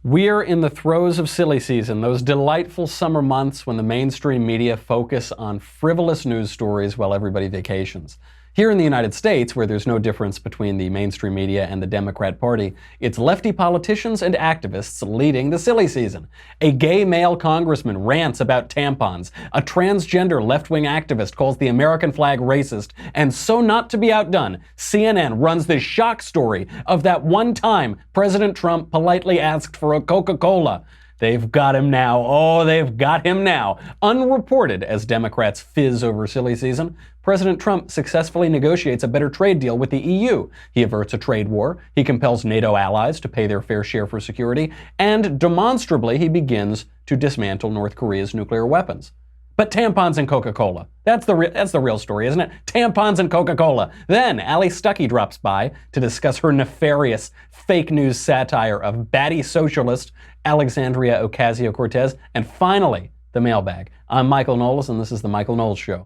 We're in the throes of silly season, those delightful summer months when the mainstream media focus on frivolous news stories while everybody vacations. Here in the United States, where there's no difference between the mainstream media and the Democrat Party, it's lefty politicians and activists leading the silly season. A gay male congressman rants about tampons. A transgender left-wing activist calls the American flag racist. And so not to be outdone, CNN runs this shock story of that one time President Trump politely asked for a Coca-Cola. They've got him now. Oh, they've got him now. Unreported as Democrats fizz over silly season, President Trump successfully negotiates a better trade deal with the EU. He averts a trade war, he compels NATO allies to pay their fair share for security, and demonstrably he begins to dismantle North Korea's nuclear weapons. But tampons and Coca-Cola. That's the real story, isn't it? Tampons and Coca-Cola. Then Allie Stuckey drops by to discuss her nefarious fake news satire of batty socialist Alexandria Ocasio-Cortez. And finally, the mailbag. I'm Michael Knowles, and this is The Michael Knowles Show.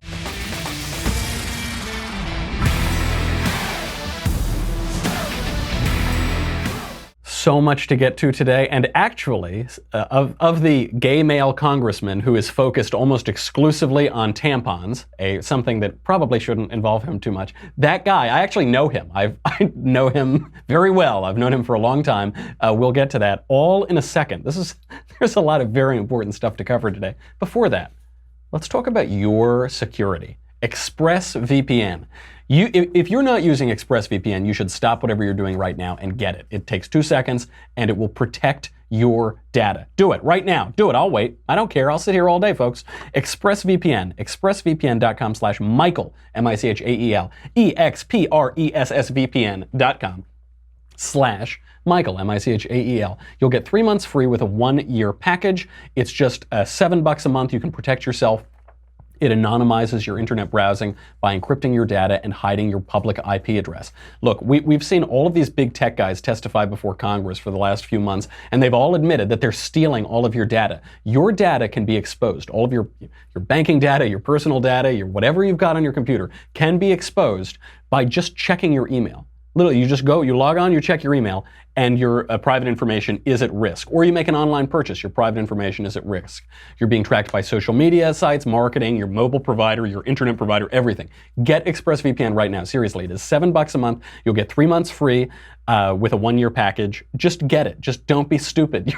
So much to get to today, and actually, of the gay male congressman who is focused almost exclusively on tampons, something that probably shouldn't involve him too much, that guy, I actually know him. I know him very well. I've known him for a long time. We'll get to that all in a second. There's a lot of very important stuff to cover today. Before that, let's talk about your security. ExpressVPN. If you're not using ExpressVPN, you should stop whatever you're doing right now and get it. It takes 2 seconds and it will protect your data. Do it right now. Do it. I'll wait. I don't care. I'll sit here all day, folks. ExpressVPN. ExpressVPN.com/Michael, M-I-C-H-A-E-L, EXPRESSVPN.com/Michael, M-I-C-H-A-E-L. You'll get 3 months free with a 1-year package. It's just $7 a month. You can protect yourself. It anonymizes your internet browsing by encrypting your data and hiding your public IP address. Look, we've seen all of these big tech guys testify before Congress for the last few months, and they've all admitted that they're stealing all of your data. Your data can be exposed. All of your banking data, your personal data, whatever you've got on your computer can be exposed by just checking your email. Literally, you log on, you check your email, and your private information is at risk. Or you make an online purchase, your private information is at risk. You're being tracked by social media sites, marketing, your mobile provider, your internet provider, everything. Get ExpressVPN right now. Seriously, it is $7 a month. You'll get 3 months free with a 1-year package. Just get it. Just don't be stupid.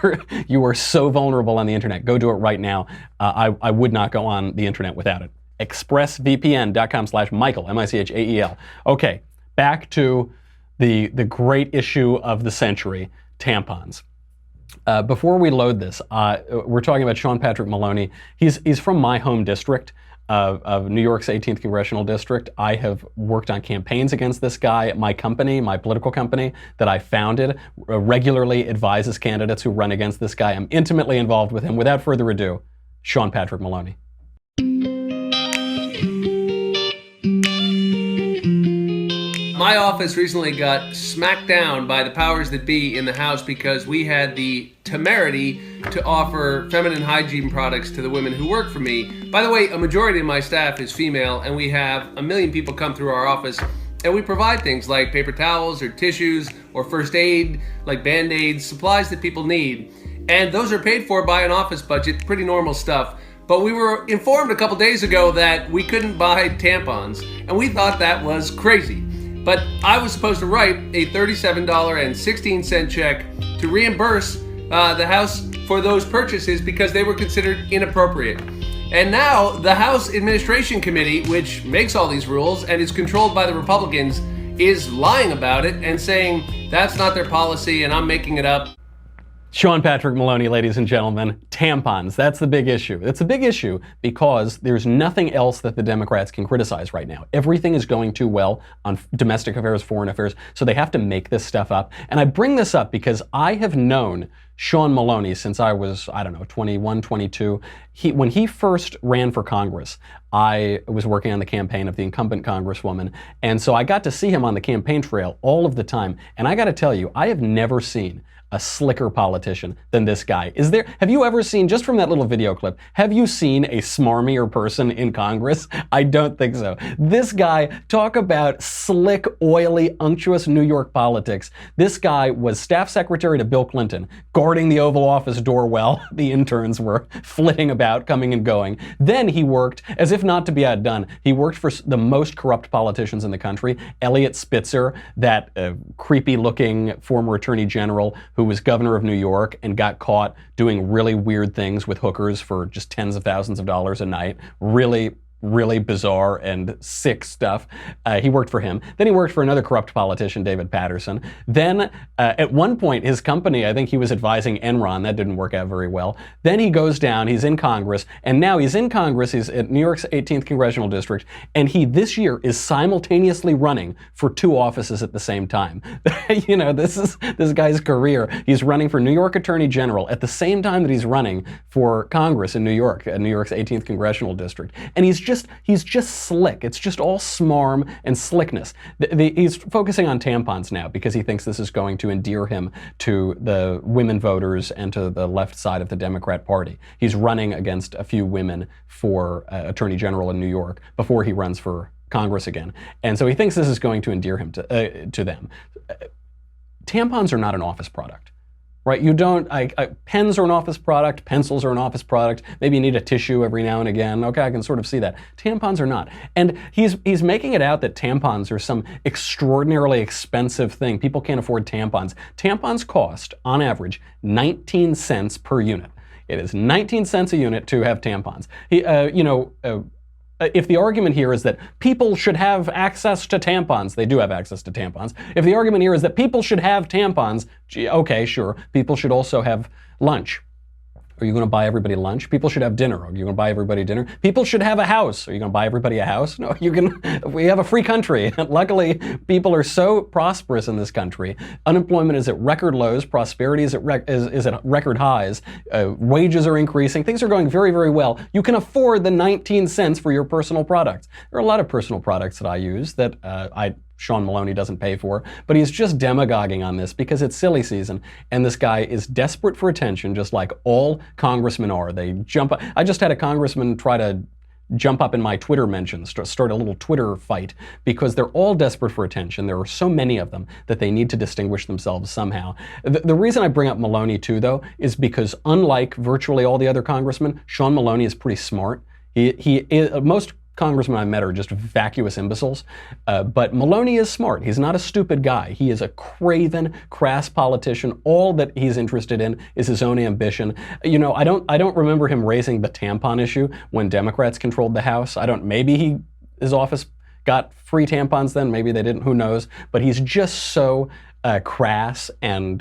You are so vulnerable on the internet. Go do it right now. I would not go on the internet without it. ExpressVPN.com/Michael, M-I-C-H-A-E-L. Okay, back to the great issue of the century, tampons. Before we load this, we're talking about Sean Patrick Maloney. He's from my home district of New York's 18th Congressional District. I have worked on campaigns against this guy. My company, my political company that I founded, regularly advises candidates who run against this guy. I'm intimately involved with him. Without further ado, Sean Patrick Maloney. My office recently got smacked down by the powers that be in the House because we had the temerity to offer feminine hygiene products to the women who work for me. By the way, a majority of my staff is female, and we have 1 million people come through our office, and we provide things like paper towels or tissues or first aid, like Band-Aids, supplies that people need. And those are paid for by an office budget, pretty normal stuff. But we were informed a couple days ago that we couldn't buy tampons, and we thought that was crazy. But I was supposed to write a $37.16 check to reimburse the House for those purchases because they were considered inappropriate. And now the House Administration Committee, which makes all these rules and is controlled by the Republicans, is lying about it and saying that's not their policy and I'm making it up. Sean Patrick Maloney, ladies and gentlemen, tampons. That's the big issue. It's a big issue because there's nothing else that the Democrats can criticize right now. Everything is going too well on domestic affairs, foreign affairs, so they have to make this stuff up. And I bring this up because I have known Sean Maloney since I was, 21, 22. When he first ran for Congress, I was working on the campaign of the incumbent congresswoman, and so I got to see him on the campaign trail all of the time. And I got to tell you, I have never seen a slicker politician than this guy. Have you ever seen, just from that little video clip, have you seen a smarmier person in Congress? I don't think so. This guy, talk about slick, oily, unctuous New York politics. This guy was staff secretary to Bill Clinton, guarding the Oval Office door while the interns were flitting about, coming and going. Then he worked, as if not to be outdone, he worked for the most corrupt politicians in the country, Eliot Spitzer, that creepy-looking former attorney general who was governor of New York and got caught doing really weird things with hookers for just tens of thousands of dollars a night. Really bizarre and sick stuff. He worked for him. Then he worked for another corrupt politician, David Patterson. Then at one point, his company, I think he was advising Enron. That didn't work out very well. Then he goes down, he's in Congress, and now he's in Congress, he's at New York's 18th Congressional District, and he this year is simultaneously running for 2 offices at the same time. You know, this is this guy's career. He's running for New York Attorney General at the same time that he's running for Congress in New York, New York's 18th Congressional District. And he's just slick. It's just all smarm and slickness. He's focusing on tampons now because he thinks this is going to endear him to the women voters and to the left side of the Democrat Party. He's running against a few women for Attorney General in New York before he runs for Congress again. And so he thinks this is going to endear him to them. Tampons are not an office product. Right? You don't, pens are an office product, pencils are an office product, maybe you need a tissue every now and again. Okay, I can sort of see that. Tampons are not. And he's making it out that tampons are some extraordinarily expensive thing. People can't afford tampons. Tampons cost, on average, 19 cents per unit. It is 19 cents a unit to have tampons. If the argument here is that people should have access to tampons, they do have access to tampons. If the argument here is that people should have tampons, okay, sure, people should also have lunch. Are you going to buy everybody lunch? People should have dinner. Are you going to buy everybody dinner? People should have a house. Are you going to buy everybody a house? No, we have a free country. Luckily, people are so prosperous in this country. Unemployment is at record lows. Prosperity is at record highs. Wages are increasing. Things are going very, very well. You can afford the 19 cents for your personal products. There are a lot of personal products that I use that Sean Maloney doesn't pay for, but he's just demagoguing on this because it's silly season, and this guy is desperate for attention, just like all congressmen are. They jump up. I just had a congressman try to jump up in my Twitter mentions, start a little Twitter fight, because they're all desperate for attention. There are so many of them that they need to distinguish themselves somehow. The reason I bring up Maloney too, though, is because unlike virtually all the other congressmen, Sean Maloney is pretty smart. Most congressmen I met are just vacuous imbeciles, but Maloney is smart. He's not a stupid guy. He is a craven, crass politician. All that he's interested in is his own ambition. You know, I don't remember him raising the tampon issue when Democrats controlled the House. Maybe his office got free tampons then. Maybe they didn't. Who knows? But he's just so crass and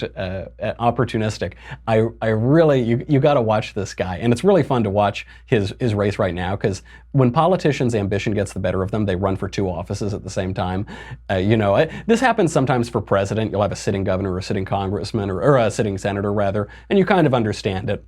opportunistic. I really, you got to watch this guy, and it's really fun to watch his race right now, because when politicians' ambition gets the better of them, they run for 2 offices at the same time. This happens sometimes for president. You'll have a sitting governor or a sitting congressman or a sitting senator rather, and you kind of understand it.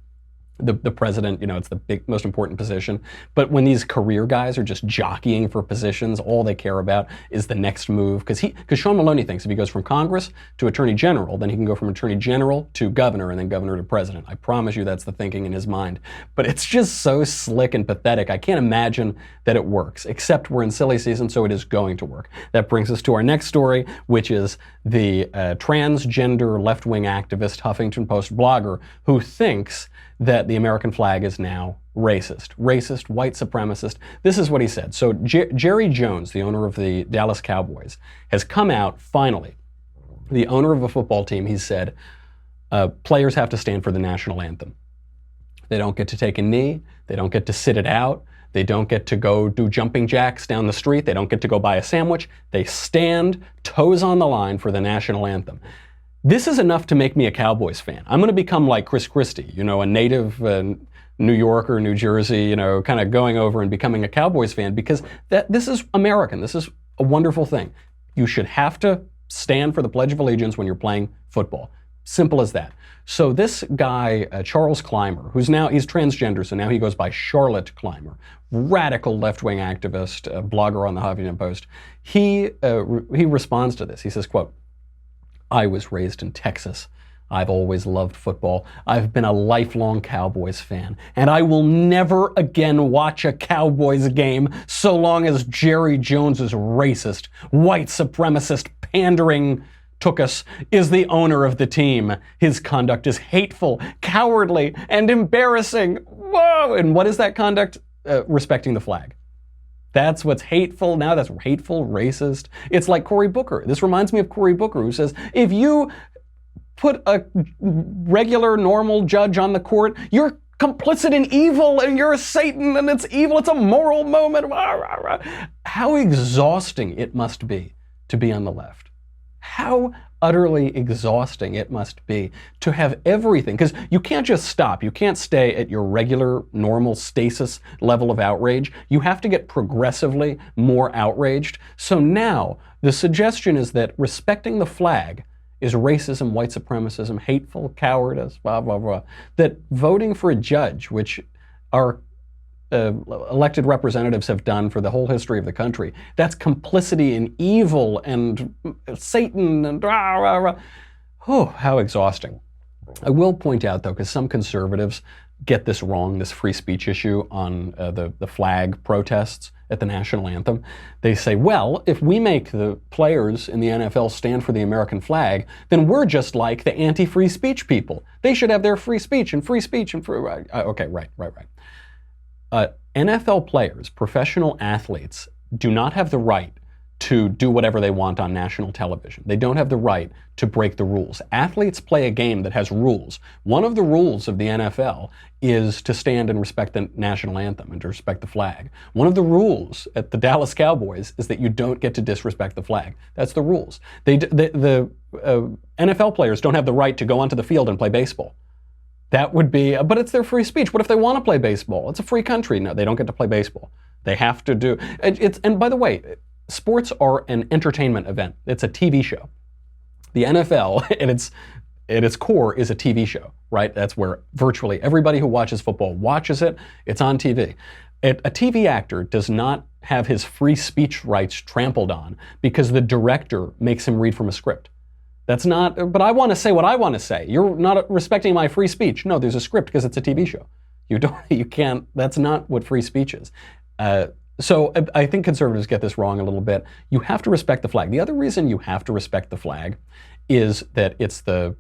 The president, it's the most important position. But when these career guys are just jockeying for positions, all they care about is the next move. Because Sean Maloney thinks if he goes from Congress to Attorney General, then he can go from Attorney General to Governor and then Governor to President. I promise you that's the thinking in his mind. But it's just so slick and pathetic. I can't imagine that it works, except we're in silly season, so it is going to work. That brings us to our next story, which is the transgender left-wing activist, Huffington Post blogger, who thinks that the American flag is now racist, white supremacist. This is what he said. So Jerry Jones, the owner of the Dallas Cowboys, has come out finally. The owner of a football team, he said, players have to stand for the national anthem. They don't get to take a knee. They don't get to sit it out. They don't get to go do jumping jacks down the street. They don't get to go buy a sandwich. They stand toes on the line for the national anthem. This is enough to make me a Cowboys fan. I'm going to become like Chris Christie, a native New Yorker, New Jersey, kind of going over and becoming a Cowboys fan, because this is American. This is a wonderful thing. You should have to stand for the Pledge of Allegiance when you're playing football. Simple as that. So this guy, Charles Clymer, he's transgender, so now he goes by Charlotte Clymer, radical left-wing activist, blogger on the Huffington Post. He responds to this. He says, quote, "I was raised in Texas. I've always loved football. I've been a lifelong Cowboys fan, and I will never again watch a Cowboys game so long as Jerry Jones's racist, white supremacist, pandering Tookus is the owner of the team. His conduct is hateful, cowardly, and embarrassing. Whoa! And what is that conduct? Respecting the flag. That's what's hateful now. That's hateful, racist. It's like Cory Booker. This reminds me of Cory Booker, who says, if you put a regular, normal judge on the court, you're complicit in evil, and you're a Satan, and it's evil. It's a moral moment. How exhausting it must be to be on the left. How utterly exhausting it must be to have everything, because you can't just stop. You can't stay at your regular, normal stasis level of outrage. You have to get progressively more outraged. So now the suggestion is that respecting the flag is racism, white supremacism, hateful, cowardice, blah, blah, blah. That voting for a judge, which our elected representatives have done for the whole history of the country, that's complicity in evil and Satan and rah, rah, rah. Oh, how exhausting. I will point out, though, because some conservatives get this wrong, this free speech issue on the flag protests at the national anthem. They say, well, if we make the players in the NFL stand for the American flag, then we're just like the anti-free speech people. They should have their free speech and free speech and free... Okay, right. NFL players, professional athletes, do not have the right to do whatever they want on national television. They don't have the right to break the rules. Athletes play a game that has rules. One of the rules of the NFL is to stand and respect the national anthem and to respect the flag. One of the rules at the Dallas Cowboys is that you don't get to disrespect the flag. That's the rules. The NFL players don't have the right to go onto the field and play baseball. That would be, but it's their free speech. What if they want to play baseball? It's a free country. No, they don't get to play baseball. They have to do, and by the way, sports are an entertainment event. It's a TV show. The NFL, at its core, is a TV show, right? That's where virtually everybody who watches football watches it. It's on TV. A TV actor does not have his free speech rights trampled on because the director makes him read from a script. That's not, but I want to say what I want to say. You're not respecting my free speech. No, there's a script because it's a TV show. You can't, that's not what free speech is. So I think conservatives get this wrong a little bit. You have to respect the flag. The other reason you have to respect the flag is that it's the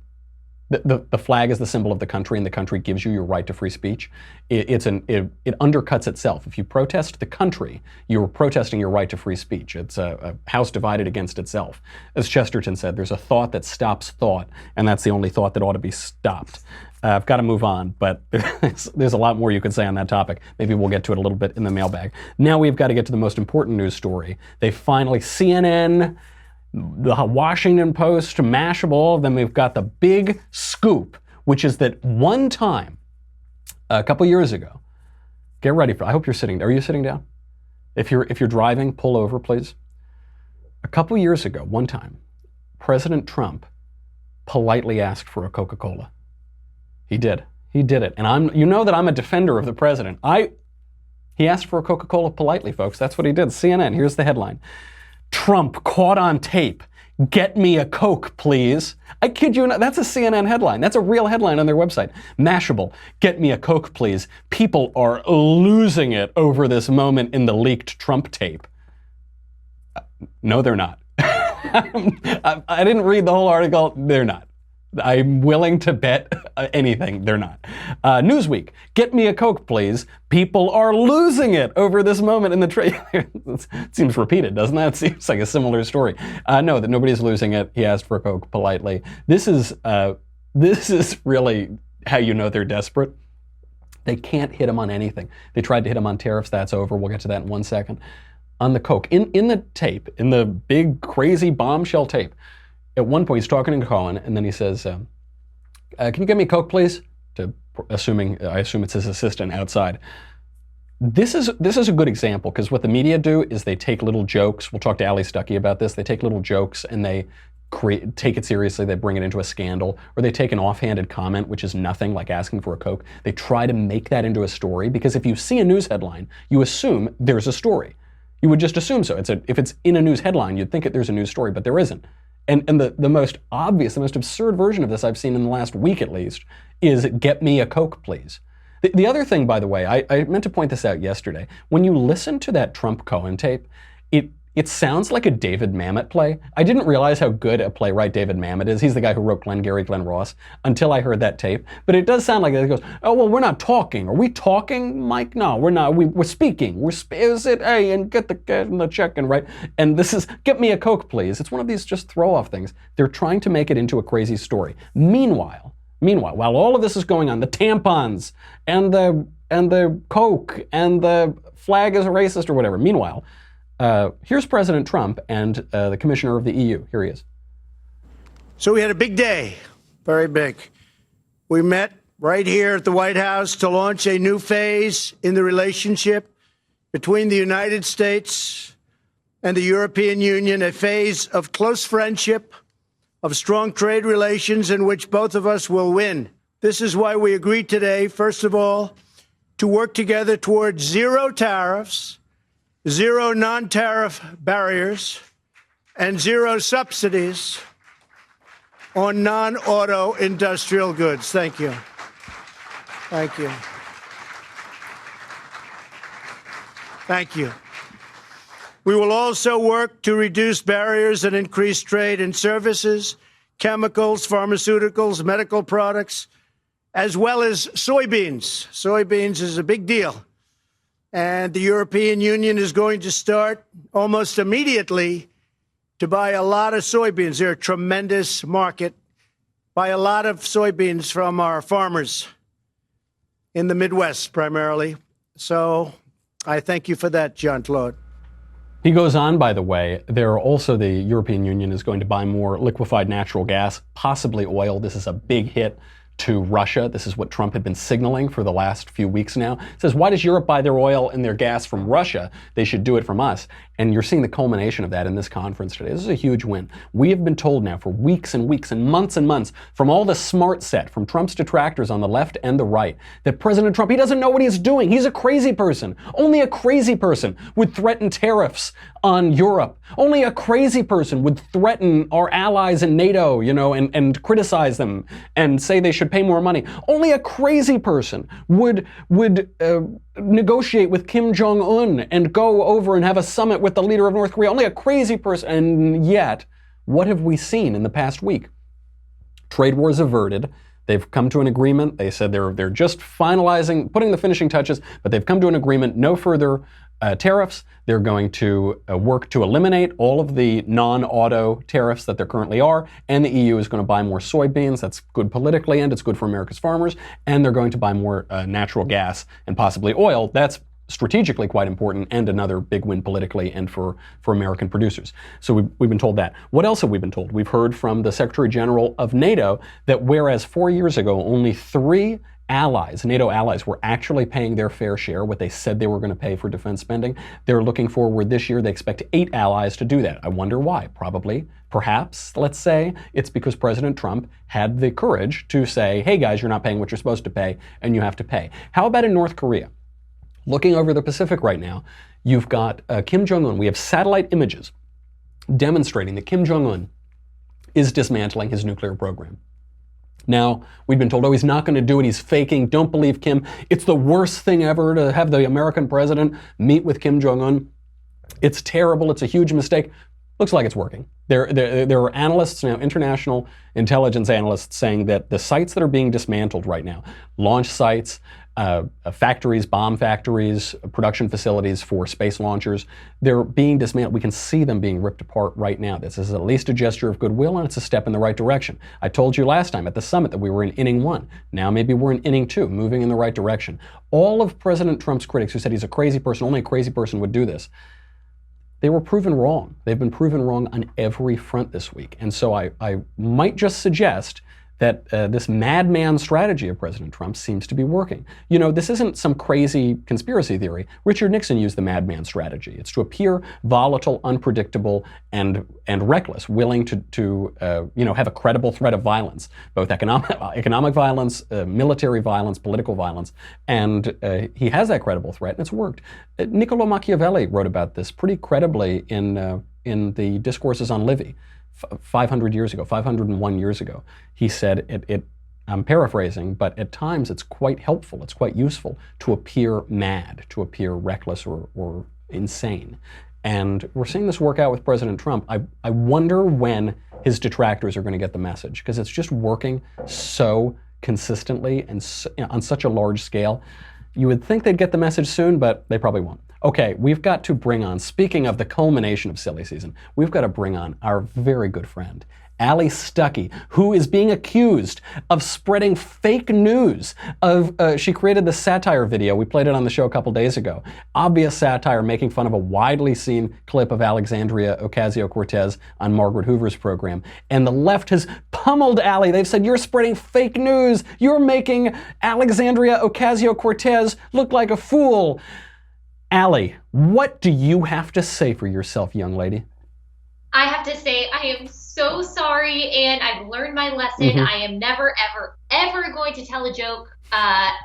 flag is the symbol of the country, and the country gives you your right to free speech. It undercuts itself. If you protest the country, you're protesting your right to free speech. It's a house divided against itself. As Chesterton said, there's a thought that stops thought, and that's the only thought that ought to be stopped. I've got to move on, but there's a lot more you could say on that topic. Maybe we'll get to it a little bit in the mailbag. Now we've got to get to the most important news story. They finally, CNN, the Washington Post, Mashable, then we've got the big scoop, which is that one time, a couple years ago, get ready for, I hope you're sitting, are you sitting down? If you're driving, pull over, please. A couple years ago, one time, President Trump politely asked for a Coca-Cola. He did it. And you know that I'm a defender of the president. He asked for a Coca-Cola politely, folks. That's what he did. CNN, here's the headline. Trump caught on tape. Get me a Coke, please. I kid you not. That's a CNN headline. That's a real headline on their website. Mashable. Get me a Coke, please. People are losing it over this moment in the leaked Trump tape. No, they're not. I didn't read the whole article. They're not. I'm willing to bet anything. They're not. Newsweek, get me a Coke, please. People are losing it over this moment in the trailer. It seems repeated, doesn't that? It seems like a similar story. No, that nobody's losing it. He asked for a Coke politely. This is really how you know they're desperate. They can't hit him on anything. They tried to hit him on tariffs. That's over. We'll get to that in 1 second. On the Coke, in the tape, in the big, crazy bombshell tape, at one point, he's talking to Cohen, and then he says, can you get me a Coke, please? I assume it's his assistant outside. This is a good example, because what the media do is they take little jokes. We'll talk to Allie Stuckey about this. They take little jokes, and they take it seriously. They bring it into a scandal. Or they take an offhanded comment, which is nothing, like asking for a Coke. They try to make that into a story, because if you see a news headline, you assume there's a story. You would just assume so. If it's in a news headline, you'd think there's a news story, but there isn't. And the most obvious, the most absurd version of this I've seen in the last week at least is "Get me a Coke, please." The other thing, by the way, I meant to point this out yesterday. When you listen to that Trump-Cohen tape, it sounds like a David Mamet play. I didn't realize how good a playwright David Mamet is. He's the guy who wrote Glengarry Glen Ross until I heard that tape. But it does sound like it. It goes, "Oh, well, we're not talking. Are we talking, Mike? No, we're not. We're speaking. Is it, hey, and get the check and right." And this is, "Get me a Coke, please." It's one of these just throw-off things. They're trying to make it into a crazy story. Meanwhile, while all of this is going on, the tampons and the Coke and the flag is racist or whatever. Meanwhile, here's President Trump and the commissioner of the EU. Here he is. So we had a big day, very big. We met right here at the White House to launch a new phase in the relationship between the United States and the European Union, a phase of close friendship, of strong trade relations in which both of us will win. This is why we agreed today, first of all, to work together towards zero tariffs, zero non-tariff barriers, and zero subsidies on non-auto industrial goods. Thank you. Thank you. Thank you. We will also work to reduce barriers and increase trade in services, chemicals, pharmaceuticals, medical products, as well as soybeans. Soybeans is a big deal. And the European Union is going to start almost immediately to buy a lot of soybeans. They're a tremendous market. Buy a lot of soybeans from our farmers in the Midwest primarily. So I thank you for that, Jean-Claude. He goes on, by the way, the European Union is going to buy more liquefied natural gas, possibly oil. This is a big hit to Russia. This is what Trump had been signaling for the last few weeks now. It says, why does Europe buy their oil and their gas from Russia? They should do it from us. And you're seeing the culmination of that in this conference today. This is a huge win. We have been told now for weeks and weeks and months from all the smart set, from Trump's detractors on the left and the right, that President Trump, he doesn't know what he's doing. He's a crazy person. Only a crazy person would threaten tariffs on Europe. Only a crazy person would threaten our allies in NATO, and criticize them and say they should pay more money. Only a crazy person would negotiate with Kim Jong-un and go over and have a summit with the leader of North Korea. Only a crazy person. And yet, what have we seen in the past week? Trade wars averted. They've come to an agreement. They said they're just finalizing, putting the finishing touches, but they've come to an agreement. No further tariffs. They're going to work to eliminate all of the non-auto tariffs that there currently are, and the EU is going to buy more soybeans. That's good politically, and it's good for America's farmers, and they're going to buy more natural gas and possibly oil. That's strategically quite important and another big win politically and for American producers. So we've been told that. What else have we been told? We've heard from the Secretary General of NATO that whereas 4 years ago only 3 NATO allies were actually paying their fair share, what they said they were going to pay for defense spending, they're looking forward this year, they expect 8 allies to do that. I wonder why. Probably, perhaps, let's say, it's because President Trump had the courage to say, hey guys, you're not paying what you're supposed to pay, and you have to pay. How about in North Korea? Looking over the Pacific right now, you've got Kim Jong-un. We have satellite images demonstrating that Kim Jong-un is dismantling his nuclear program. Now, we've been told, oh, he's not going to do it, he's faking, don't believe Kim. It's the worst thing ever to have the American president meet with Kim Jong-un. It's terrible, it's a huge mistake. Looks like it's working. There are analysts now, international intelligence analysts, saying that the sites that are being dismantled right now, launch sites, factories, bomb factories, production facilities for space launchers, they're being dismantled. We can see them being ripped apart right now. This is at least a gesture of goodwill, and it's a step in the right direction. I told you last time at the summit that we were in inning 1. Now maybe we're in inning 2, moving in the right direction. All of President Trump's critics who said he's a crazy person, only a crazy person would do this, they were proven wrong. They've been proven wrong on every front this week. And so I might just suggest that this madman strategy of President Trump seems to be working. You know, this isn't some crazy conspiracy theory. Richard Nixon used the madman strategy. It's to appear volatile, unpredictable, and reckless, willing to have a credible threat of violence, both economic violence, military violence, political violence, and he has that credible threat, and it's worked. Niccolo Machiavelli wrote about this pretty credibly in the Discourses on Livy. 500 years ago, 501 years ago. He said, I'm paraphrasing, but at times it's quite helpful, it's quite useful to appear mad, to appear reckless or insane. And we're seeing this work out with President Trump. I wonder when his detractors are going to get the message, because it's just working so consistently and on such a large scale. You would think they'd get the message soon, but they probably won't. Okay, we've got to bring on, speaking of the culmination of silly season, we've got to bring on our very good friend, Allie Stuckey, who is being accused of spreading fake news. She created the satire video. We played it on the show a couple days ago. Obvious satire making fun of a widely seen clip of Alexandria Ocasio-Cortez on Margaret Hoover's program. And the left has pummeled Allie. They've said, you're spreading fake news. You're making Alexandria Ocasio-Cortez look like a fool. Allie, what do you have to say for yourself, young lady? I have to say, I am so sorry, and I've learned my lesson. I am never, ever, ever going to tell a joke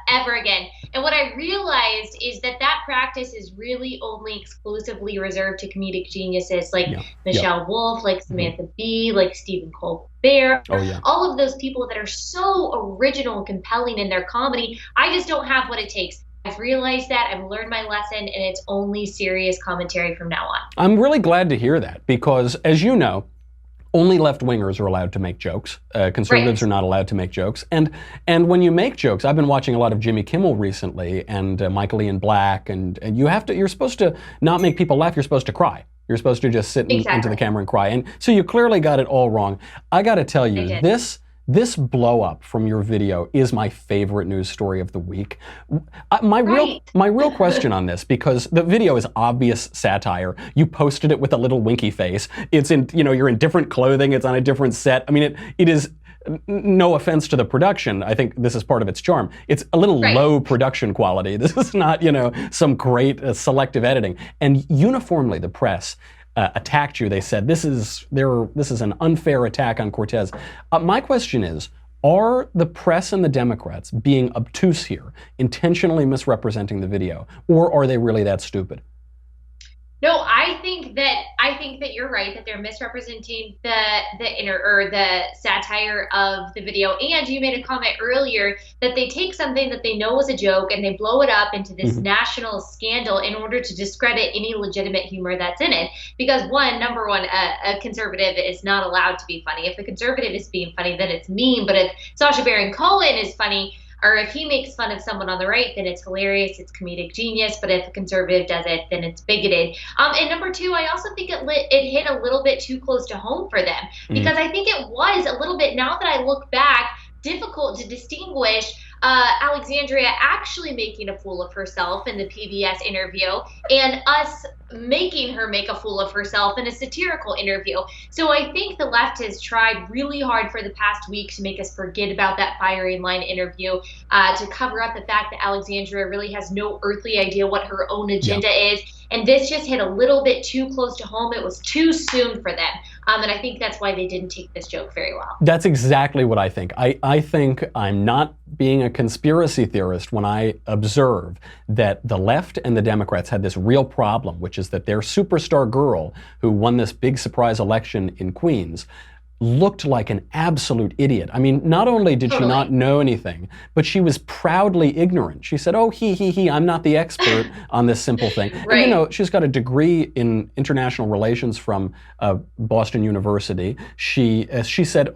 ever again. And what I realized is that practice is really only exclusively reserved to comedic geniuses like Michelle Wolf, like Samantha Bee, like Stephen Colbert. All of those people that are so original and compelling in their comedy. I just don't have what it takes. I've realized that, I've learned my lesson, and it's only serious commentary from now on. I'm really glad to hear that, because as you know, only left-wingers are allowed to make jokes. Conservatives are not allowed to make jokes. And when you make jokes, I've been watching a lot of Jimmy Kimmel recently, and Michael Ian Black, and you're supposed to not make people laugh, you're supposed to cry. You're supposed to just sit into the camera and cry. And so you clearly got it all wrong. I gotta tell you, this blow up from your video is my favorite news story of the week. My real question on this, because the video is obvious satire. You posted it with a little winky face. It's in, you're in different clothing. It's on a different set. I mean, it is, no offense to the production. I think this is part of its charm. It's a little low production quality. This is not, some great selective editing. And uniformly, the press attacked you. They said this is an unfair attack on Cortez. My question is, are the press and the Democrats being obtuse here, intentionally misrepresenting the video, or are they really that stupid? No, I think that you're right, that they're misrepresenting the satire of the video. And you made a comment earlier that they take something that they know is a joke and they blow it up into this national scandal in order to discredit any legitimate humor that's in it. Because number one, a conservative is not allowed to be funny. If a conservative is being funny, then it's mean. But if Sacha Baron Cohen is funny, or if he makes fun of someone on the right, then it's hilarious, it's comedic genius. But if a conservative does it, then it's bigoted. And number two, I also think it hit a little bit too close to home for them. Because I think it was a little bit, now that I look back, difficult to distinguish Alexandria actually making a fool of herself in the PBS interview and us making her make a fool of herself in a satirical interview. So I think the left has tried really hard for the past week to make us forget about that firing line interview, to cover up the fact that Alexandria really has no earthly idea what her own agenda is. And this just hit a little bit too close to home. It was too soon for them. And I think that's why they didn't take this joke very well. That's exactly what I think. I think I'm not being a conspiracy theorist when I observe that the left and the Democrats had this real problem, which is that their superstar girl who won this big surprise election in Queens looked like an absolute idiot. I mean, not only did she not know anything, but she was proudly ignorant. She said, oh, I'm not the expert on this simple thing. And, she's got a degree in international relations from Boston University. She said,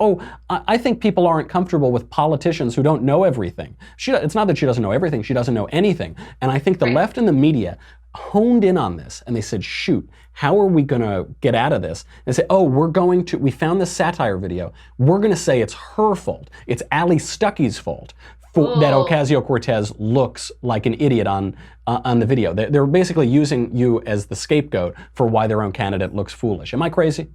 I think people aren't comfortable with politicians who don't know everything. It's not that she doesn't know everything, she doesn't know anything. And I think the left and the media honed in on this, and they said, shoot, how are we going to get out of this? And say, we found this satire video. We're going to say it's her fault. It's Allie Stuckey's fault that Ocasio-Cortez looks like an idiot on the video. They're basically using you as the scapegoat for why their own candidate looks foolish. Am I crazy?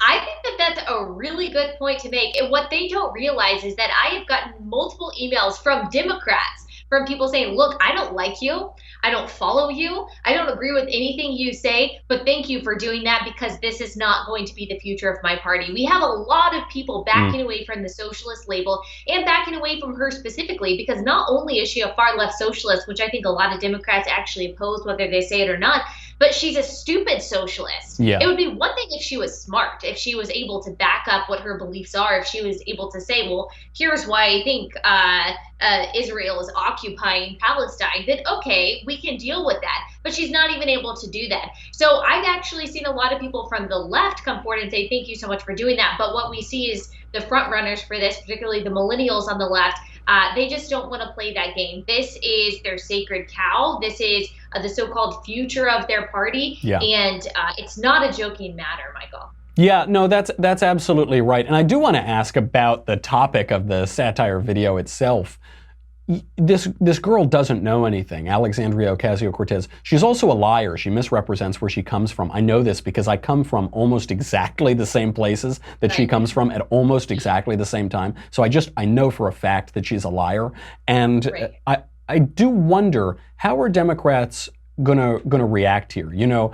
I think that that's a really good point to make. And what they don't realize is that I have gotten multiple emails from Democrats, from people saying, look, I don't like you. I don't follow you. I don't agree with anything you say, but thank you for doing that because this is not going to be the future of my party. We have a lot of people backing away from the socialist label and backing away from her specifically, because not only is she a far left socialist, which I think a lot of Democrats actually oppose whether they say it or not, but she's a stupid socialist. Yeah. It would be one thing if she was smart, if she was able to back up what her beliefs are, if she was able to say, well, here's why I think Israel is occupying Palestine, then okay, we can deal with that. But she's not even able to do that. So I've actually seen a lot of people from the left come forward and say, thank you so much for doing that. But what we see is the front runners for this, particularly the millennials on the left, they just don't want to play that game. This is their sacred cow. This is the so-called future of their party. Yeah. And it's not a joking matter, Michael. Yeah, no, that's absolutely right. And I do want to ask about the topic of the satire video itself. This girl doesn't know anything, Alexandria Ocasio-Cortez. She's also a liar. She misrepresents where she comes from. I know this because I come from almost exactly the same places that she comes from at almost exactly the same time. So I know for a fact that she's a liar. And I do wonder, how are Democrats gonna react here? You know,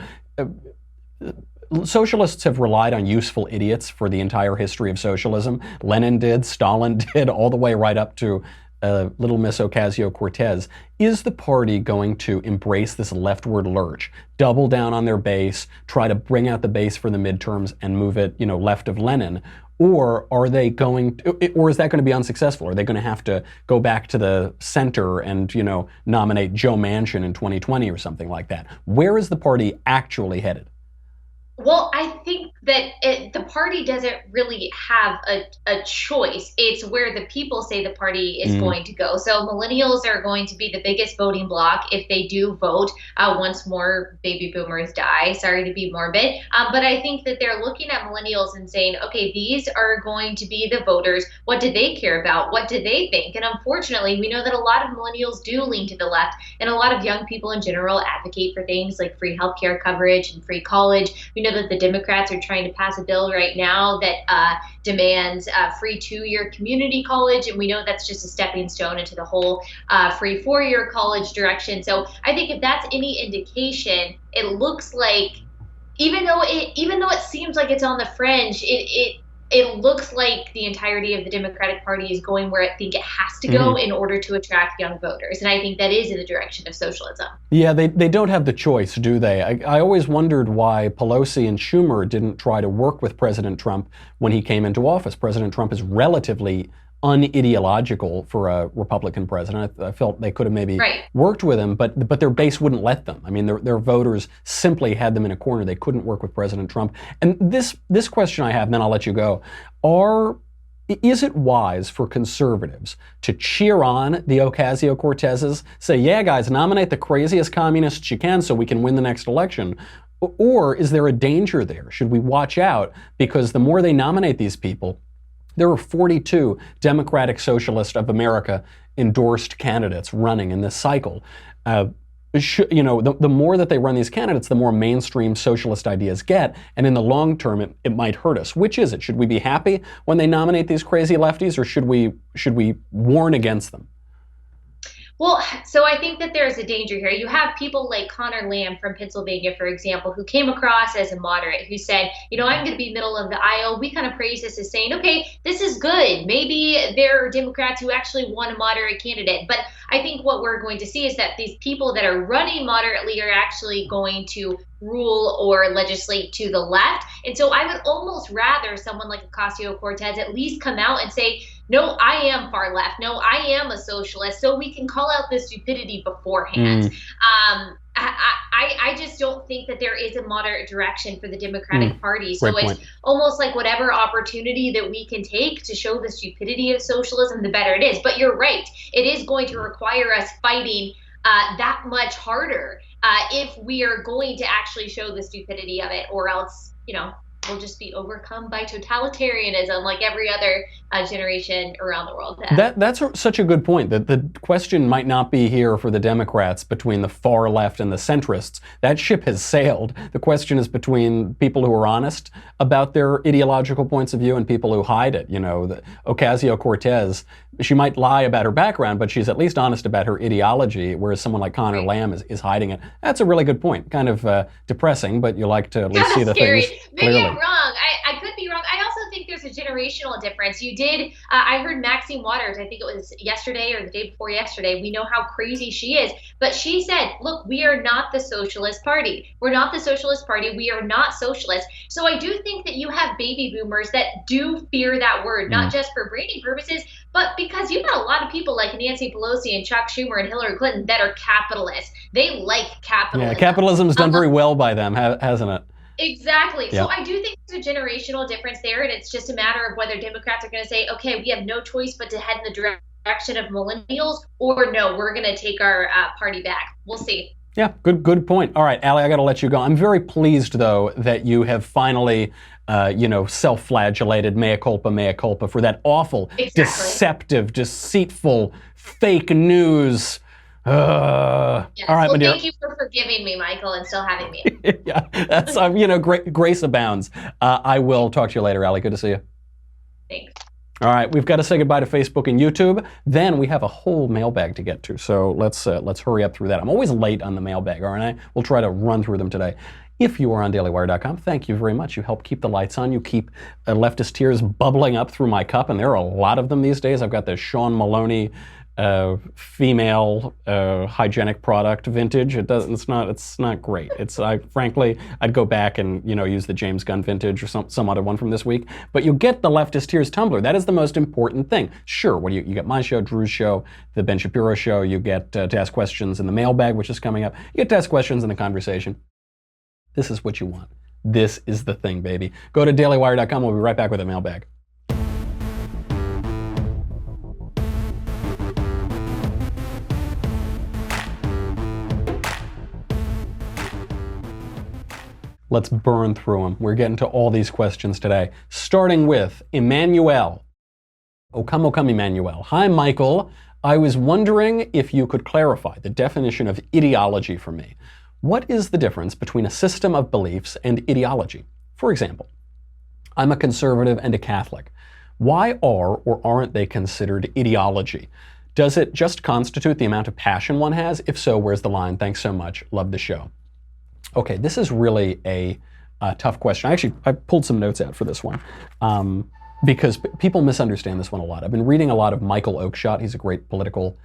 socialists have relied on useful idiots for the entire history of socialism. Lenin did, Stalin did, all the way right up to little Miss Ocasio-Cortez. Is the party going to embrace this leftward lurch, double down on their base, try to bring out the base for the midterms and move it, left of Lenin? Or are they or is that going to be unsuccessful? Are they going to have to go back to the center and, nominate Joe Manchin in 2020 or something like that? Where is the party actually headed? Well, I think that the party doesn't really have a choice. It's where the people say the party is going to go. So millennials are going to be the biggest voting bloc if they do vote once more baby boomers die. Sorry to be morbid. But I think that they're looking at millennials and saying, okay, these are going to be the voters. What do they care about? What do they think? And unfortunately, we know that a lot of millennials do lean to the left, and a lot of young people in general advocate for things like free healthcare coverage and free college. We know that the Democrats are trying to pass a bill right now that demands free 2-year community college, and we know that's just a stepping stone into the whole free 4-year college direction. So I think if that's any indication, it looks like even though it seems like it's on the fringe, it looks like the entirety of the Democratic Party is going where I think it has to go in order to attract young voters. And I think that is in the direction of socialism. Yeah, they don't have the choice, do they? I always wondered why Pelosi and Schumer didn't try to work with President Trump when he came into office. President Trump is relatively unideological for a Republican president. I felt they could have maybe worked with him, but their base wouldn't let them. I mean, their voters simply had them in a corner. They couldn't work with President Trump. And this question I have, and then I'll let you go, is it wise for conservatives to cheer on the Ocasio-Cortezes, say, yeah, guys, nominate the craziest communists you can so we can win the next election? Or is there a danger there? Should we watch out? Because the more they nominate these people, there are 42 Democratic Socialist of America endorsed candidates running in this cycle. The more that they run these candidates, the more mainstream socialist ideas get. And in the long term, it might hurt us. Which is it? Should we be happy when they nominate these crazy lefties, or should we warn against them? Well, so I think that there's a danger here. You have people like Connor Lamb from Pennsylvania, for example, who came across as a moderate, who said, I'm going to be middle of the aisle. We kind of praise this as saying, okay, this is good. Maybe there are Democrats who actually want a moderate candidate. But I think what we're going to see is that these people that are running moderately are actually going to rule or legislate to the left. And so I would almost rather someone like Ocasio-Cortez at least come out and say, no, I am far left. No, I am a socialist. So we can call out the stupidity beforehand. I just don't think that there is a moderate direction for the Democratic Party. So it's almost like whatever opportunity that we can take to show the stupidity of socialism, the better it is. But you're right. It is going to require us fighting that much harder if we are going to actually show the stupidity of it, or else, we'll just be overcome by totalitarianism like every other generation around the world has. That's such a good point, that the question might not be here for the Democrats between the far left and the centrists. That ship has sailed. The question is between people who are honest about their ideological points of view and people who hide it. The Ocasio-Cortez, she might lie about her background, but she's at least honest about her ideology, whereas someone like Connor Lamb is hiding it. That's a really good point. Kind of depressing, but you like to at least see the scary. things Maybe clearly. I'm wrong. I could be wrong. I also think there's a generational difference. You did, I heard Maxine Waters, I think it was yesterday or the day before yesterday, we know how crazy she is, but she said, look, we are not the Socialist Party. We're not the Socialist Party. We are not socialist. So I do think that you have baby boomers that do fear that word, not just for branding purposes, but because you've got a lot of people like Nancy Pelosi and Chuck Schumer and Hillary Clinton that are capitalists. They like capitalism. Yeah, capitalism's done very well by them, hasn't it? Exactly. Yeah. So I do think there's a generational difference there, and it's just a matter of whether Democrats are going to say, okay, we have no choice but to head in the direction of millennials, or no, we're going to take our party back. We'll see. Yeah, good point. All right, Allie, I got to let you go. I'm very pleased, though, that you have finally, self-flagellated, mea culpa, for that awful, deceptive, deceitful, fake news. Yes. All right, well, my dear. Thank you for forgiving me, Michael, and still having me. Yeah, that's grace abounds. I will talk to you later, Allie. Good to see you. Thanks. All right, we've got to say goodbye to Facebook and YouTube. Then we have a whole mailbag to get to, so let's hurry up through that. I'm always late on the mailbag, aren't I? We'll try to run through them today. If you are on dailywire.com, thank you very much. You help keep the lights on. You keep leftist tears bubbling up through my cup, and there are a lot of them these days. I've got the Sean Maloney female hygienic product vintage. It's not great. Frankly, I'd go back and use the James Gunn vintage or some other one from this week. But you get the Leftist Tears tumbler. That is the most important thing. Sure, what you get my show, Drew's show, the Ben Shapiro show. You get to ask questions in the mailbag, which is coming up. You get to ask questions in the conversation. This is what you want. This is the thing, baby. Go to dailywire.com. We'll be right back with a mailbag. Let's burn through them. We're getting to all these questions today, starting with Emmanuel. Oh, come, Emmanuel. Hi, Michael. I was wondering if you could clarify the definition of ideology for me. What is the difference between a system of beliefs and ideology? For example, I'm a conservative and a Catholic. Why are or aren't they considered ideology? Does it just constitute the amount of passion one has? If so, where's the line? Thanks so much. Love the show. Okay, this is really a tough question. I pulled some notes out for this one because people misunderstand this one a lot. I've been reading a lot of Michael Oakeshott. He's a great political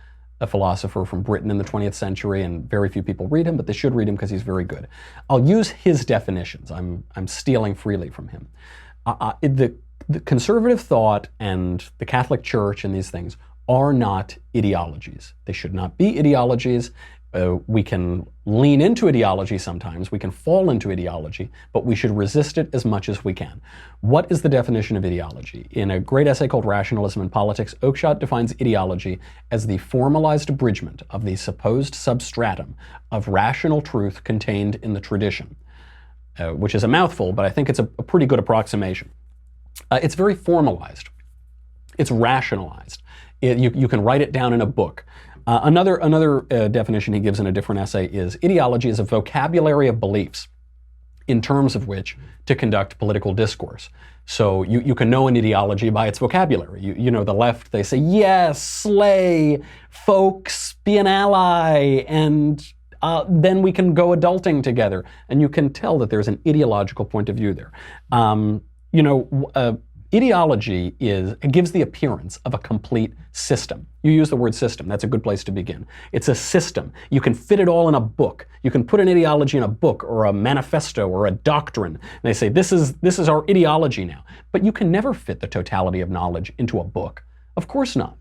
philosopher from Britain in the 20th century, and very few people read him, but they should read him because he's very good. I'll use his definitions. I'm stealing freely from him. The conservative thought and the Catholic Church and these things are not ideologies. They should not be ideologies. We can lean into ideology sometimes, we can fall into ideology, but we should resist it as much as we can. What is the definition of ideology? In a great essay called Rationalism in Politics, Oakeshott defines ideology as the formalized abridgment of the supposed substratum of rational truth contained in the tradition, which is a mouthful, but I think it's a pretty good approximation. It's very formalized. It's rationalized. You can write it down in a book. Another definition he gives in a different essay is ideology is a vocabulary of beliefs in terms of which to conduct political discourse. So you can know an ideology by its vocabulary. You know the left, they say, yes, slay, folks, be an ally, and then we can go adulting together. And you can tell that there's an ideological point of view there. Ideology gives the appearance of a complete system. You use the word system, that's a good place to begin. It's a system. You can fit it all in a book. You can put an ideology in a book or a manifesto or a doctrine. And they say, this is our ideology now. But you can never fit the totality of knowledge into a book. Of course not.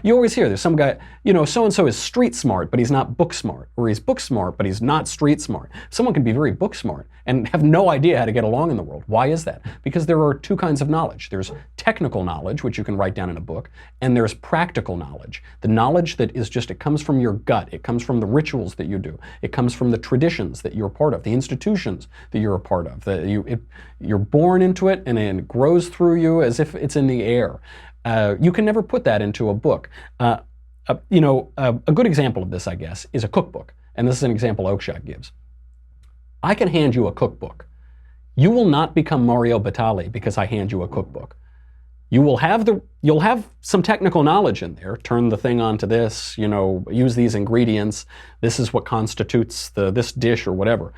You always hear there's some guy, so-and-so is street smart, but he's not book smart. Or he's book smart, but he's not street smart. Someone can be very book smart and have no idea how to get along in the world. Why is that? Because there are two kinds of knowledge. There's technical knowledge, which you can write down in a book, and there's practical knowledge. The knowledge that is it comes from your gut. It comes from the rituals that you do. It comes from the traditions that you're a part of, the institutions that you're a part of. You're born into it, and it grows through you as if it's in the air. You can never put that into a book. A good example of this, I guess, is a cookbook. And this is an example Oakeshott gives. I can hand you a cookbook. You will not become Mario Batali because I hand you a cookbook. You'll have some technical knowledge in there. Turn the thing onto this, use these ingredients. This is what constitutes this dish or whatever.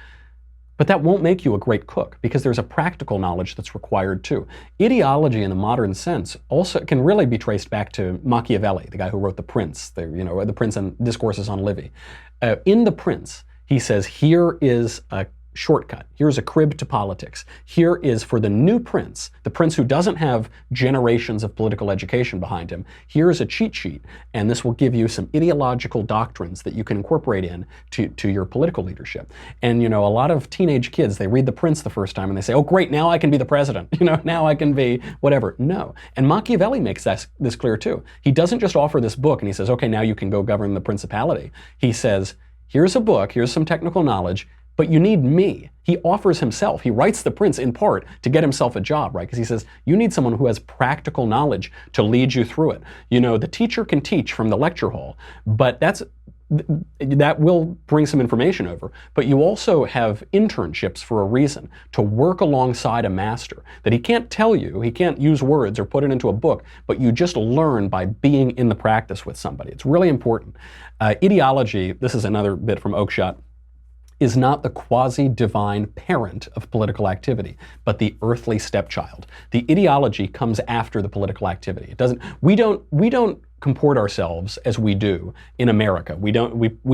But that won't make you a great cook, because there's a practical knowledge that's required too. Ideology in the modern sense also can really be traced back to Machiavelli, the guy who wrote The Prince, The Prince and Discourses on Livy. In The Prince, he says, here is a shortcut. Here's a crib to politics. Here is, for the new prince, the prince who doesn't have generations of political education behind him, here's a cheat sheet, and this will give you some ideological doctrines that you can incorporate in to your political leadership. And a lot of teenage kids, they read The Prince the first time and they say, oh great, now I can be the president, now I can be whatever. No. And Machiavelli makes this clear too. He doesn't just offer this book and he says, okay, now you can go govern the principality. He says, here's a book, here's some technical knowledge, but you need me. He offers himself. He writes The Prince in part to get himself a job, right? Because he says, you need someone who has practical knowledge to lead you through it. The teacher can teach from the lecture hall, but that will bring some information over. But you also have internships for a reason, to work alongside a master that he can't tell you, he can't use words or put it into a book, but you just learn by being in the practice with somebody. It's really important. Ideology, this is another bit from Oakeshott, is not the quasi-divine parent of political activity, but the earthly stepchild. The ideology comes after the political activity. It doesn't. We don't comport ourselves as we do in America. We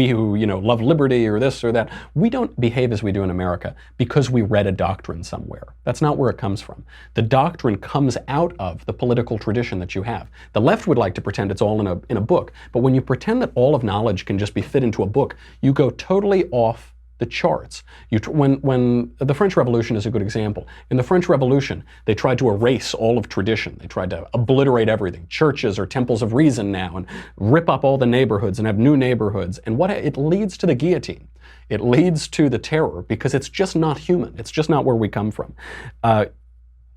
who love liberty or this or that. We don't behave as we do in America because we read a doctrine somewhere. That's not where it comes from. The doctrine comes out of the political tradition that you have. The left would like to pretend it's all in a book, but when you pretend that all of knowledge can just be fit into a book, you go totally off the charts. When the French Revolution is a good example. In the French Revolution, they tried to erase all of tradition. They tried to obliterate everything. Churches are temples of reason now, and rip up all the neighborhoods and have new neighborhoods. And it leads to the guillotine. It leads to the terror, because it's just not human. It's just not where we come from.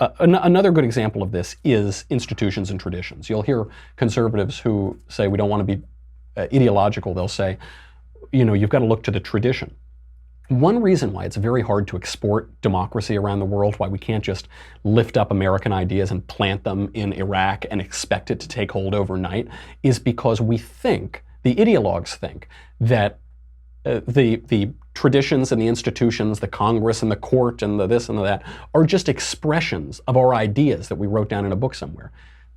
Another good example of this is institutions and traditions. You'll hear conservatives who say we don't want to be ideological. They'll say, you've got to look to the tradition. One reason why it's very hard to export democracy around the world, why we can't just lift up American ideas and plant them in Iraq and expect it to take hold overnight, is because we think, the ideologues think, that the traditions and the institutions, the Congress and the court and the this and the that, are just expressions of our ideas that we wrote down in a book somewhere.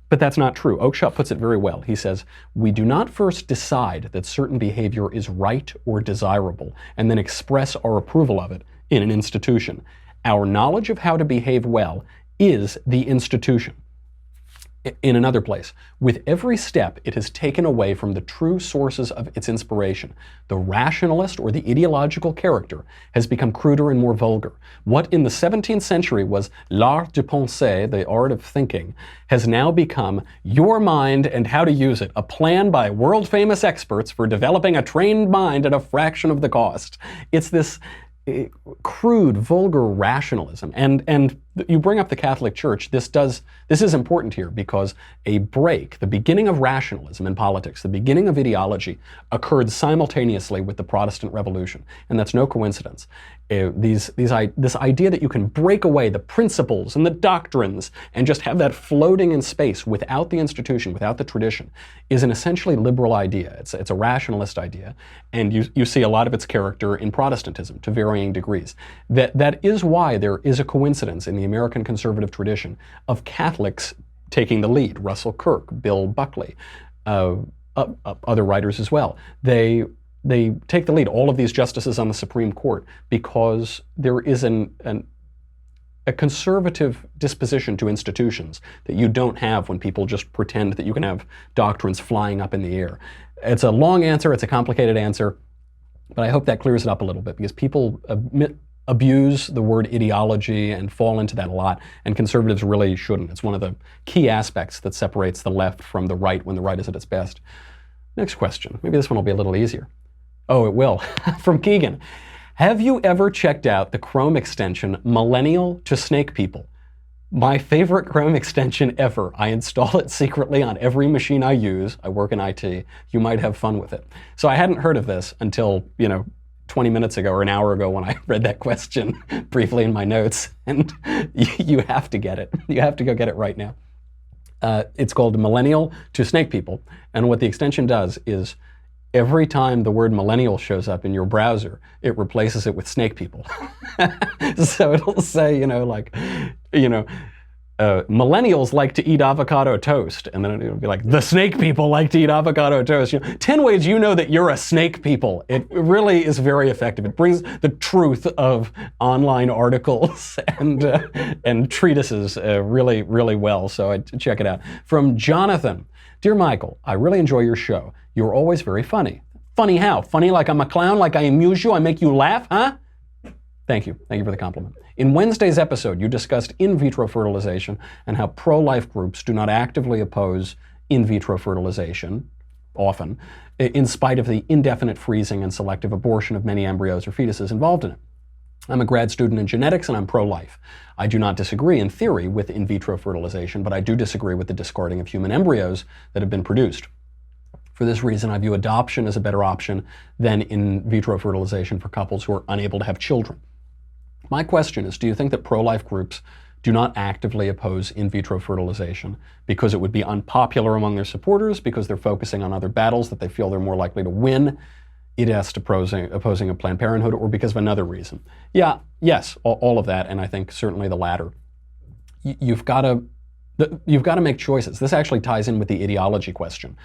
But that's not true. Oakeshott puts it very well. He says, we do not first decide that certain behavior is right or desirable and then express our approval of it in an institution. Our knowledge of how to behave well is the institution. In another place, with every step it has taken away from the true sources of its inspiration. The rationalist or the ideological character has become cruder and more vulgar. What in the 17th century was l'art de penser, the art of thinking, has now become your mind and how to use it, a plan by world-famous experts for developing a trained mind at a fraction of the cost. It's this crude, vulgar rationalism. And you bring up the Catholic Church. This is important here, because a break, the beginning of rationalism in politics, the beginning of ideology, occurred simultaneously with the Protestant Revolution. And that's no coincidence. This idea that you can break away the principles and the doctrines and just have that floating in space without the institution, without the tradition, is an essentially liberal idea. It's a rationalist idea. And you see a lot of its character in Protestantism to varying degrees. That is why there is a coincidence in the American conservative tradition of Catholics taking the lead. Russell Kirk, Bill Buckley, other writers as well. They take the lead, all of these justices on the Supreme Court, because there is a conservative disposition to institutions that you don't have when people just pretend that you can have doctrines flying up in the air. It's a long answer, it's a complicated answer, but I hope that clears it up a little bit, because people abuse the word ideology and fall into that a lot, and conservatives really shouldn't. It's one of the key aspects that separates the left from the right when the right is at its best. Next question. Maybe this one will be a little easier. Oh, it will. From Keegan. Have you ever checked out the Chrome extension Millennial to Snake People? My favorite Chrome extension ever. I install it secretly on every machine I use. I work in IT. You might have fun with it. So I hadn't heard of this until, 20 minutes ago or an hour ago when I read that question briefly in my notes. And you have to get it. You have to go get it right now. It's called Millennial to Snake People. And what the extension does is every time the word millennial shows up in your browser, it replaces it with snake people. So it'll say, millennials like to eat avocado toast. And then it'll be like, the snake people like to eat avocado toast. 10 ways you know that you're a snake people. It really is very effective. It brings the truth of online articles and treatises really, really well. So check it out. From Jonathan. Dear Michael, I really enjoy your show. You're always very funny. Funny how? Funny like I'm a clown, like I amuse you, I make you laugh, huh? Thank you. Thank you for the compliment. In Wednesday's episode, you discussed in vitro fertilization and how pro-life groups do not actively oppose in vitro fertilization, often, in spite of the indefinite freezing and selective abortion of many embryos or fetuses involved in it. I'm a grad student in genetics and I'm pro-life. I do not disagree in theory with in vitro fertilization, but I do disagree with the discarding of human embryos that have been produced. For this reason, I view adoption as a better option than in vitro fertilization for couples who are unable to have children. My question is, do you think that pro-life groups do not actively oppose in vitro fertilization because it would be unpopular among their supporters, because they're focusing on other battles that they feel they're more likely to win, it opposing a Planned Parenthood, or because of another reason? Yes, all of that, and I think certainly the latter. You've got to make choices. This actually ties in with the ideology question.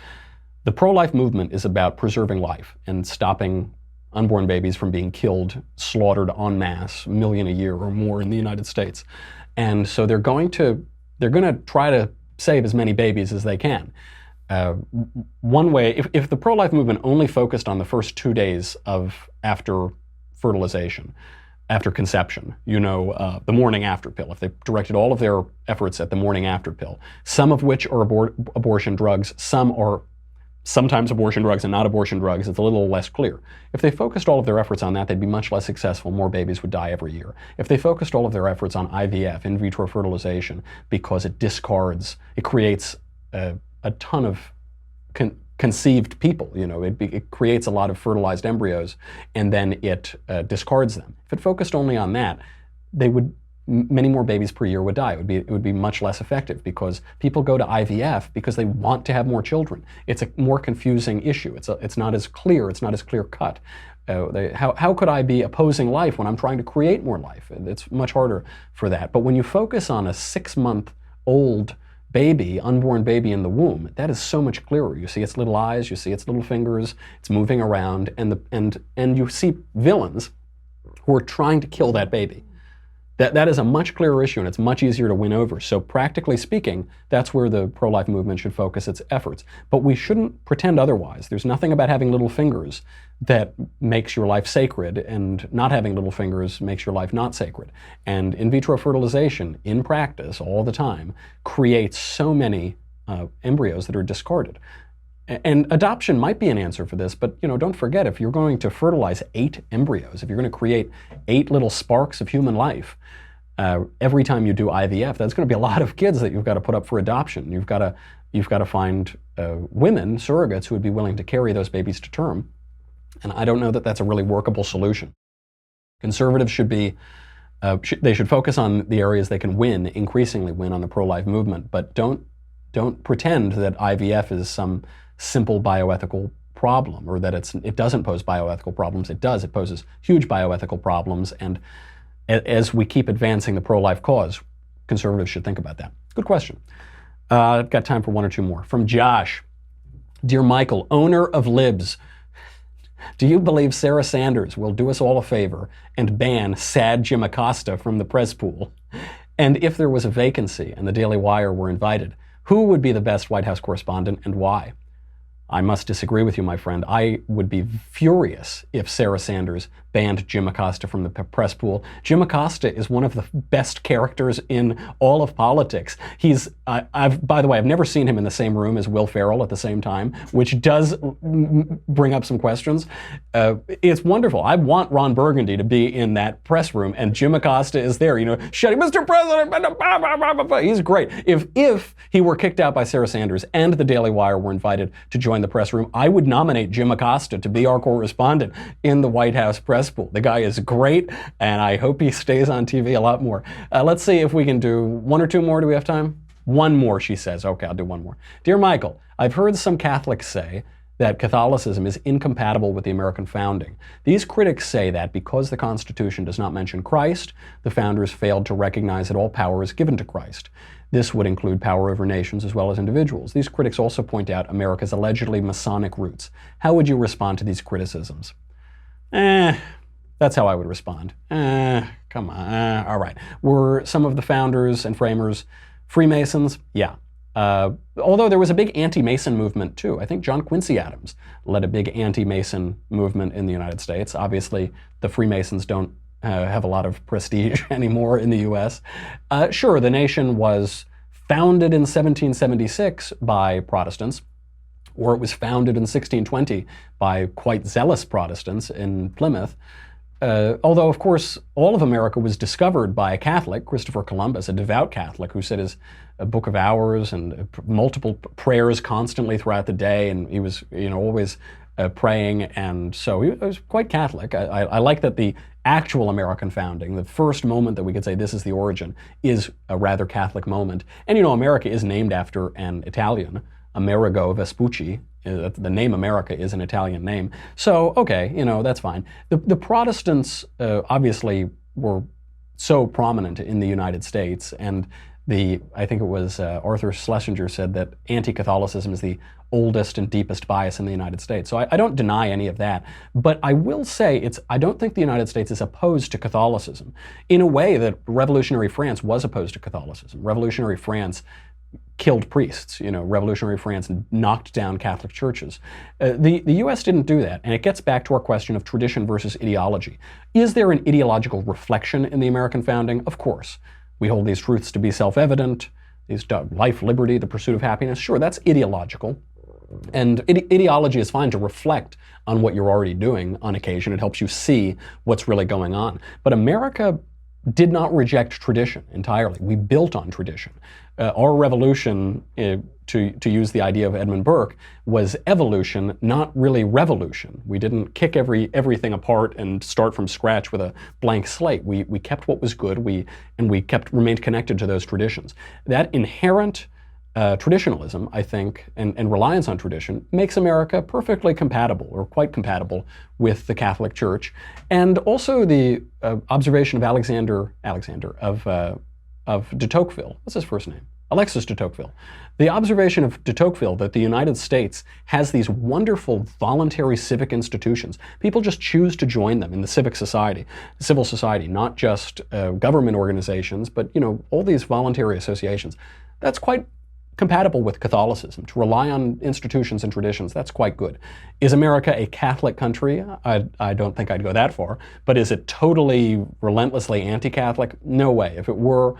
The pro-life movement is about preserving life and stopping unborn babies from being killed, slaughtered en masse, 1 million a year or more in the United States. And so they're going to try to save as many babies as they can. One way, if the pro-life movement only focused on the first 2 days after fertilization, after conception, the morning after pill, if they directed all of their efforts at the morning after pill, some of which are abortion drugs, some are sometimes abortion drugs and not abortion drugs, it's a little less clear. If they focused all of their efforts on that, they'd be much less successful. More babies would die every year. If they focused all of their efforts on IVF, in vitro fertilization, because it creates a ton of conceived people, it creates a lot of fertilized embryos, and then it discards them. If it focused only on that, many more babies per year would die. It would be much less effective, because people go to IVF because they want to have more children. It's a more confusing issue. It's not as clear. It's not as clear cut. How could I be opposing life when I'm trying to create more life? It's much harder for that. But when you focus on a 6-month-old baby, unborn baby in the womb, that is so much clearer. You see its little eyes, you see its little fingers, it's moving around, and you see villains who are trying to kill that baby. That is a much clearer issue, and it's much easier to win over. So practically speaking, that's where the pro-life movement should focus its efforts. But we shouldn't pretend otherwise. There's nothing about having little fingers that makes your life sacred, and not having little fingers makes your life not sacred. And in vitro fertilization, in practice, all the time, creates so many embryos that are discarded. And adoption might be an answer for this, but don't forget, if you're going to fertilize 8 embryos, if you're going to create 8 little sparks of human life, every time you do IVF, that's going to be a lot of kids that you've got to put up for adoption. You've got to find women, surrogates, who would be willing to carry those babies to term. And I don't know that that's a really workable solution. Conservatives should they should focus on the areas they can increasingly win on the pro-life movement, but don't pretend that IVF is some simple bioethical problem, or that it doesn't pose bioethical problems. It does. It poses huge bioethical problems, and as we keep advancing the pro-life cause, conservatives should think about that. Good question. I've got time for 1 or 2 more. From Josh. Dear Michael, owner of Libs, do you believe Sarah Sanders will do us all a favor and ban sad Jim Acosta from the press pool? And if there was a vacancy and the Daily Wire were invited, who would be the best White House correspondent, and why? I must disagree with you, my friend. I would be furious if Sarah Sanders banned Jim Acosta from the press pool. Jim Acosta is one of the best characters in all of politics. By the way, I've never seen him in the same room as Will Ferrell at the same time, which does bring up some questions. It's wonderful. I want Ron Burgundy to be in that press room, and Jim Acosta is there, shouting, Mr. President, he's great. If he were kicked out by Sarah Sanders and the Daily Wire were invited to join the press room, I would nominate Jim Acosta to be our correspondent in the White House press pool. The guy is great, and I hope he stays on TV a lot more. Let's see if we can do 1 or 2 more. Do we have time? 1 more, she says. Okay, I'll do 1 more. Dear Michael, I've heard some Catholics say that Catholicism is incompatible with the American founding. These critics say that because the Constitution does not mention Christ, the founders failed to recognize that all power is given to Christ. This would include power over nations as well as individuals. These critics also point out America's allegedly Masonic roots. How would you respond to these criticisms? That's how I would respond. Come on, all right. Were some of the founders and framers Freemasons? Yeah. Although there was a big anti-Mason movement too. I think John Quincy Adams led a big anti-Mason movement in the United States. Obviously, the Freemasons don't have a lot of prestige anymore in the U.S. Sure, the nation was founded in 1776 by Protestants, or it was founded in 1620 by quite zealous Protestants in Plymouth. Although, of course, all of America was discovered by a Catholic, Christopher Columbus, a devout Catholic, who said his Book of Hours and multiple prayers constantly throughout the day, and he was, always praying, and so he was quite Catholic. I like that the actual American founding, the first moment that we could say this is the origin, is a rather Catholic moment. And America is named after an Italian, Amerigo Vespucci. The name America is an Italian name. So, okay, that's fine. The Protestants obviously were so prominent in the United States, and I think it was Arthur Schlesinger said that anti-Catholicism is the oldest and deepest bias in the United States. So I don't deny any of that. But I will say I don't think the United States is opposed to Catholicism in a way that Revolutionary France was opposed to Catholicism. Revolutionary France killed priests. Revolutionary France knocked down Catholic churches. The U.S. didn't do that, and it gets back to our question of tradition versus ideology. Is there an ideological reflection in the American founding? Of course. We hold these truths to be self-evident, life, liberty, the pursuit of happiness. Sure, that's ideological. And ideology is fine to reflect on what you're already doing on occasion. It helps you see what's really going on. But America did not reject tradition entirely. We built on tradition. Our revolution, to use the idea of Edmund Burke, was evolution, not really revolution. We didn't kick everything apart and start from scratch with a blank slate. We kept what was good, and we remained connected to those traditions. That inherent traditionalism, I think, and reliance on tradition makes America perfectly compatible, or quite compatible, with the Catholic Church. And also the observation of Alexander of de Tocqueville. What's his first name? Alexis de Tocqueville. The observation of de Tocqueville that the United States has these wonderful voluntary civic institutions. People just choose to join them in the civil society, not just government organizations, but all these voluntary associations. That's quite compatible with Catholicism. To rely on institutions and traditions, that's quite good. Is America a Catholic country? I don't think I'd go that far. But is it totally, relentlessly anti-Catholic? No way. If it were,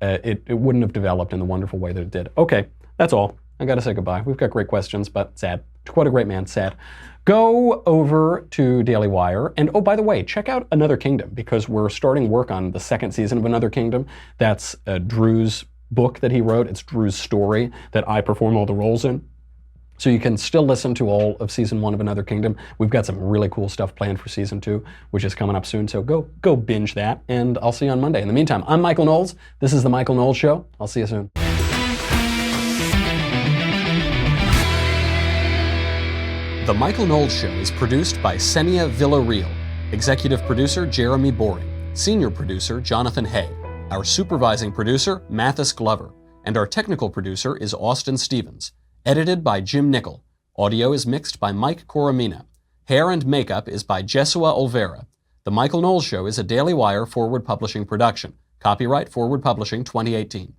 it wouldn't have developed in the wonderful way that it did. Okay, that's all. I gotta say goodbye. We've got great questions, but sad. To quote a great man, sad. Go over to Daily Wire, and oh, by the way, check out Another Kingdom, because we're starting work on the second season of Another Kingdom. That's Drew's book that he wrote. It's Drew's story that I perform all the roles in. So you can still listen to all of season 1 of Another Kingdom. We've got some really cool stuff planned for season 2, which is coming up soon. So go binge that, and I'll see you on Monday. In the meantime, I'm Michael Knowles. This is The Michael Knowles Show. I'll see you soon. The Michael Knowles Show is produced by Senia Villarreal. Executive producer, Jeremy Boring. Senior producer, Jonathan Hay. Our supervising producer, Mathis Glover. And our technical producer is Austin Stevens. Edited by Jim Nickel. Audio is mixed by Mike Coromina. Hair and makeup is by Jesua Olvera. The Michael Knowles Show is a Daily Wire Forward Publishing production. Copyright Forward Publishing 2018.